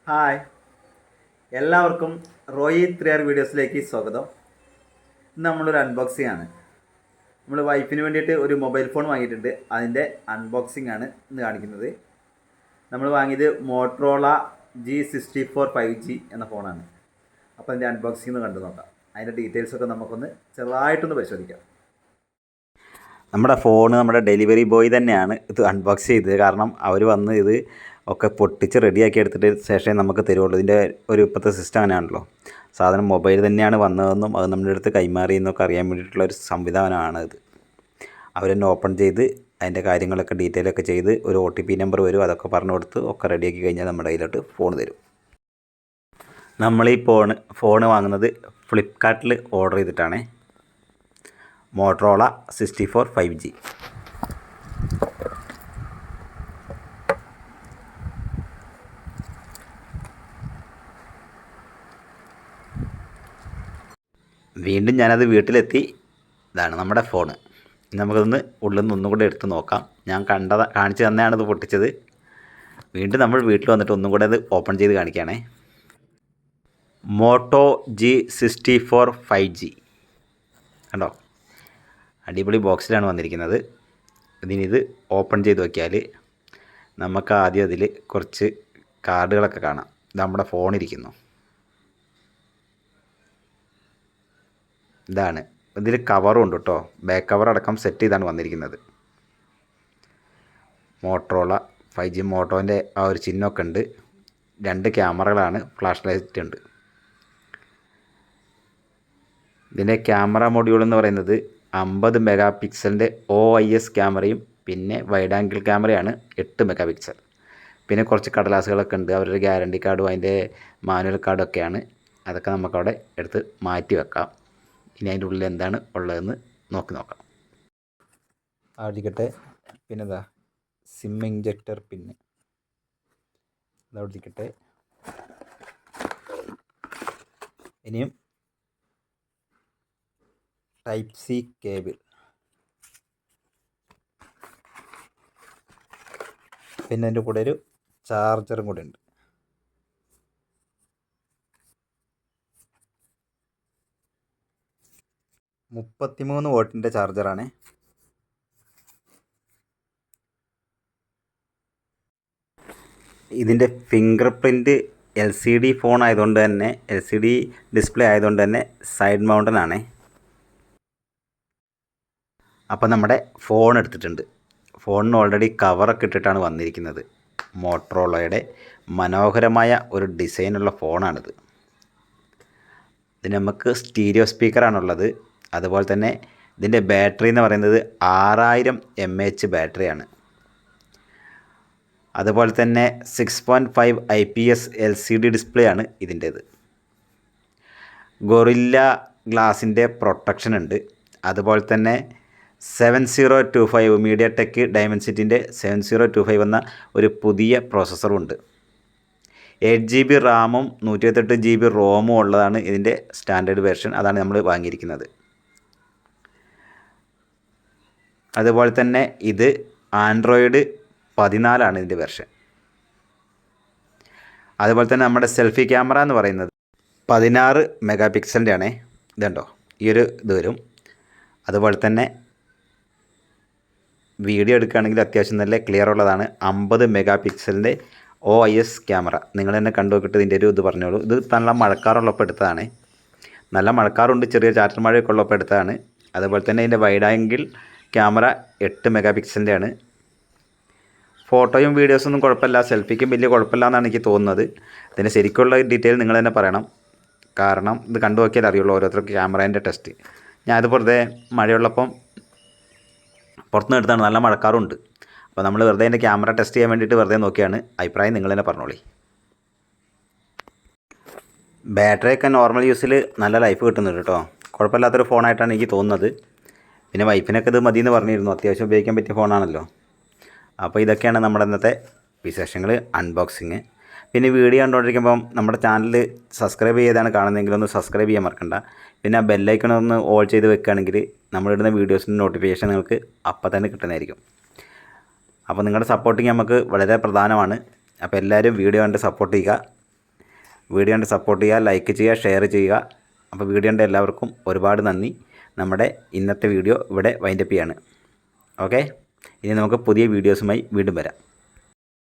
Hi, എല്ലാവർക്കും Roy 3R വീഡിയോസിലേക്ക് സ്വാഗതം. ഇന്ന് നമ്മളൊരു അൺബോക്സിംഗ് ആണ്. നമ്മൾ വൈഫിന് വേണ്ടിയിട്ട് ഒരു മൊബൈൽ ഫോൺ വാങ്ങിയിട്ടുണ്ട്. അതിൻ്റെ അൺബോക്സിംഗ് ആണ് ഇന്ന് കാണിക്കുന്നത്. നമ്മൾ വാങ്ങിയത് മോട്ടറോള G64 5G എന്ന ഫോണാണ്. അപ്പോൾ അതിൻ്റെ അൺബോക്സിംഗ് ഒന്ന് കണ്ടു നോക്കാം. അതിൻ്റെ ഡീറ്റെയിൽസൊക്കെ നമുക്കൊന്ന് ചെറുതായിട്ടൊന്ന് പരിശോധിക്കാം. നമ്മുടെ ഡെലിവറി ബോയ് തന്നെയാണ് ഇത് അൺബോക്സ് ചെയ്തത്. കാരണം അവർ വന്ന് ഇത് ഒക്കെ പൊട്ടിച്ച് റെഡിയാക്കി എടുത്തിട്ട് ശേഷമേ നമുക്ക് തരുള്ളൂ. ഇതിൻ്റെ ഇപ്പോഴത്തെ സിസ്റ്റം അങ്ങനെയാണല്ലോ. സാധനം മൊബൈൽ തന്നെയാണ് വന്നതെന്നും അത് നമ്മുടെ അടുത്ത് കൈമാറിയെന്നൊക്കെ അറിയാൻ വേണ്ടിയിട്ടുള്ള ഒരു സംവിധാനമാണ് ഇത്. അവരെന്നെ ഓപ്പൺ ചെയ്ത് അതിൻ്റെ കാര്യങ്ങളൊക്കെ ഡീറ്റെയിലൊക്കെ ചെയ്ത് ഒരു OTP നമ്പർ വരും, അതൊക്കെ പറഞ്ഞു കൊടുത്ത് ഒക്കെ റെഡിയാക്കി കഴിഞ്ഞാൽ നമ്മുടെ കയ്യിലോട്ട് ഫോൺ തരും. നമ്മളീ ഫോൺ വാങ്ങുന്നത് ഫ്ലിപ്കാർട്ടിൽ ഓർഡർ ചെയ്തിട്ടാണ്. Motorola 64 5G. വീണ്ടും ഞാനത് വീട്ടിലെത്തി. ഇതാണ് നമ്മുടെ ഫോണ്. നമുക്കതൊന്ന് ഉള്ളിൽ നിന്ന് ഒന്നും കൂടെ എടുത്ത് നോക്കാം. ഞാൻ കാണിച്ചു തന്നെയാണ് ഇത് പൊട്ടിച്ചത്. വീണ്ടും നമ്മൾ വീട്ടിൽ വന്നിട്ട് ഒന്നും കൂടെ അത് ഓപ്പൺ ചെയ്ത് കാണിക്കുകയാണേ. മോട്ടോ G64 5G കണ്ടോ, അടിപൊളി ബോക്സിലാണ് വന്നിരിക്കുന്നത്. ഇതിനിത് ഓപ്പൺ ചെയ്ത് നോക്കിയാൽ നമുക്ക് ആദ്യം അതിൽ കുറച്ച് കാർഡുകളൊക്കെ കാണാം. ഇത് നമ്മുടെ ഫോണിരിക്കുന്നു. ഇതാണ്, ഇതിൽ കവറും ഉണ്ട് കേട്ടോ. ബാക്ക് കവർ അടക്കം സെറ്റ് ചെയ്താണ് വന്നിരിക്കുന്നത്. മോട്ടറോള 5G മോട്ടോൻ്റെ ആ ഒരു ചിഹ്നമൊക്കെ ഉണ്ട്. 2 ക്യാമറകളാണ്, ഫ്ലാഷ് ലൈറ്റ് ഉണ്ട്. ഇതിൻ്റെ ക്യാമറ മൊഡ്യൂൾ എന്ന് പറയുന്നത് 50 മെഗാ പിക്സലിൻ്റെ OIS ക്യാമറയും പിന്നെ വൈഡ് ആംഗിൾ ക്യാമറയാണ് 8 മെഗാ പിക്സൽ. പിന്നെ കുറച്ച് കടലാസുകളൊക്കെ ഉണ്ട്, അവരുടെ ഗ്യാരണ്ടി കാർഡും അതിൻ്റെ മാനുവൽ കാർഡൊക്കെയാണ്. അതൊക്കെ നമുക്കവിടെ എടുത്ത് മാറ്റി വെക്കാം. ഇനി അതിൻ്റെ ഉള്ളിൽ എന്താണ് ഉള്ളതെന്ന് നോക്കാം. അവിടെ പിന്നെ ഇതാ സിം ഇഞ്ചക്ടർ പിന്ന് അതവിടെ. ഇനിയും Type-C കേബിൾ, പിന്നെ അതിൻ്റെ കൂടെ ഒരു ചാർജറും കൂടെ ഉണ്ട്. $33 ചാർജറാണ്. ഇതിൻ്റെ ഫിംഗർ പ്രിൻറ്റ് LCD ഫോൺ ആയതുകൊണ്ട് തന്നെ, LCD ഡിസ്പ്ലേ ആയതുകൊണ്ട് തന്നെ സൈഡ് മൗണ്ടൻ ആണ്. അപ്പോൾ നമ്മുടെ ഫോൺ എടുത്തിട്ടുണ്ട്. ഫോണിന് ഓൾറെഡി കവറൊക്കെ ഇട്ടിട്ടാണ് വന്നിരിക്കുന്നത്. മോട്ടറോളയുടെ മനോഹരമായ ഒരു ഡിസൈനുള്ള ഫോണാണിത്. ഇതിന് നമുക്ക് സ്റ്റീരിയോ സ്പീക്കറാണുള്ളത്. അതുപോലെ തന്നെ ഇതിൻ്റെ ബാറ്ററി എന്ന് പറയുന്നത് 6000 mAh ബാറ്ററിയാണ്. അതുപോലെ തന്നെ 6.5 IPS LCD ഡിസ്പ്ലേ ആണ് ഇതിൻ്റേത്. ഗൊറില്ല ഗ്ലാസിൻ്റെ പ്രൊട്ടക്ഷൻ ഉണ്ട്. അതുപോലെ തന്നെ 7025 മീഡിയടെക് ഡൈമെൻസിറ്റിൻ്റെ 7025 എന്ന ഒരു പുതിയ പ്രോസസ്സറും ഉണ്ട്. 8GB റാമും 128GB റോമും ഉള്ളതാണ് ഇതിൻ്റെ സ്റ്റാൻഡേർഡ് വേർഷൻ. അതാണ് നമ്മൾ വാങ്ങിയിരിക്കുന്നത്. അതുപോലെ തന്നെ ഇത് Android 14 ഇതിൻ്റെ വെർഷൻ. അതുപോലെ തന്നെ നമ്മുടെ സെൽഫി ക്യാമറ എന്ന് പറയുന്നത് 16 മെഗാ പിക്സലിൻ്റെ ആണേ. ഇതുണ്ടോ, ഈ ഒരു ഇത് വരും. അതുപോലെ തന്നെ വീഡിയോ എടുക്കുകയാണെങ്കിൽ അത്യാവശ്യം നല്ല ക്ലിയർ ഉള്ളതാണ്. 50 മെഗാ പിക്സലിൻ്റെ OIS ക്യാമറ. നിങ്ങൾ തന്നെ കണ്ടു നോക്കിയിട്ട് ഇതിൻ്റെ ഒരു ഇത് പറഞ്ഞോളൂ. ഇത് നല്ല മഴക്കാറുള്ളപ്പോൾ എടുത്തതാണ്. നല്ല മഴക്കാറുണ്ട്, ചെറിയ ചാറ്റൽ മഴയൊക്കെ ഉള്ളപ്പോൾ എടുത്തതാണ്. അതുപോലെ തന്നെ ഇതിൻ്റെ വൈഡ് ആംഗിൾ ക്യാമറ 8 മെഗാ പിക്സലിൻ്റെ ആണ്. ഫോട്ടോയും വീഡിയോസൊന്നും കുഴപ്പമില്ല, സെൽഫിക്കും വലിയ കുഴപ്പമില്ല എന്നാണ് എനിക്ക് തോന്നുന്നത്. ഇതിൻ്റെ ശരിക്കുള്ള ഡീറ്റെയിൽ നിങ്ങൾ തന്നെ പറയണം. കാരണം ഇത് കണ്ടു നോക്കിയാൽ അറിയുള്ളൂ ഓരോരുത്തർക്ക് ക്യാമറേൻ്റെ ടെസ്റ്റ്. ഞാൻ ഇത് വെറുതെ മഴയുള്ളപ്പം പുറത്തുനിന്ന് എടുത്താണ്. നല്ല മഴക്കാറുണ്ട്. അപ്പോൾ നമ്മൾ വെറുതെ അതിൻ്റെ ക്യാമറ ടെസ്റ്റ് ചെയ്യാൻ വേണ്ടിയിട്ട് വെറുതെ നോക്കിയാണ്. അഭിപ്രായം നിങ്ങൾ തന്നെ പറഞ്ഞോളി. ബാറ്ററിയൊക്കെ നോർമൽ യൂസിൽ നല്ല ലൈഫ് കിട്ടുന്നുണ്ട് കേട്ടോ. കുഴപ്പമില്ലാത്തൊരു ഫോണായിട്ടാണ് എനിക്ക് തോന്നുന്നത്. പിന്നെ വൈഫിനൊക്കെ ഇത് മതിയെന്ന് പറഞ്ഞിരുന്നു. അത്യാവശ്യം ഉപയോഗിക്കാൻ പറ്റിയ ഫോണാണല്ലോ. അപ്പോൾ ഇതൊക്കെയാണ് നമ്മുടെ ഇന്നത്തെ വിശേഷങ്ങൾ, അൺബോക്സിങ്. പിന്നെ വീഡിയോ കണ്ടുകൊണ്ടിരിക്കുമ്പം നമ്മുടെ ചാനൽ സബ്സ്ക്രൈബ് ചെയ്താണ് കാണുന്നതെങ്കിൽ ഒന്ന് സബ്സ്ക്രൈബ് ചെയ്യാൻ മറക്കണ്ട. പിന്നെ ആ ബെല്ലൈക്കൺ ഒന്ന് ഓൾ ചെയ്ത് വെക്കുകയാണെങ്കിൽ നമ്മളിടുന്ന വീഡിയോസിൻ്റെ നോട്ടിഫിക്കേഷൻ നിങ്ങൾക്ക് അപ്പം തന്നെ കിട്ടുന്നതായിരിക്കും. അപ്പോൾ നിങ്ങളുടെ സപ്പോർട്ടിങ് നമുക്ക് വളരെ പ്രധാനമാണ്. അപ്പോൾ എല്ലാവരും വീഡിയോ കണ്ട് സപ്പോർട്ട് ചെയ്യുക. വീഡിയോ കണ്ട് സപ്പോർട്ട് ചെയ്യുക, ലൈക്ക് ചെയ്യുക, ഷെയർ ചെയ്യുക. അപ്പോൾ വീഡിയോ കണ്ട എല്ലാവർക്കും ഒരുപാട് നന്ദി. നമ്മുടെ ഇന്നത്തെ വീഡിയോ ഇവിടെ വൈൻഡപ്പ് ചെയ്യാണ്. ഓക്കെ, ഇനി നമുക്ക് പുതിയ വീഡിയോസുമായി വീണ്ടും വരാം.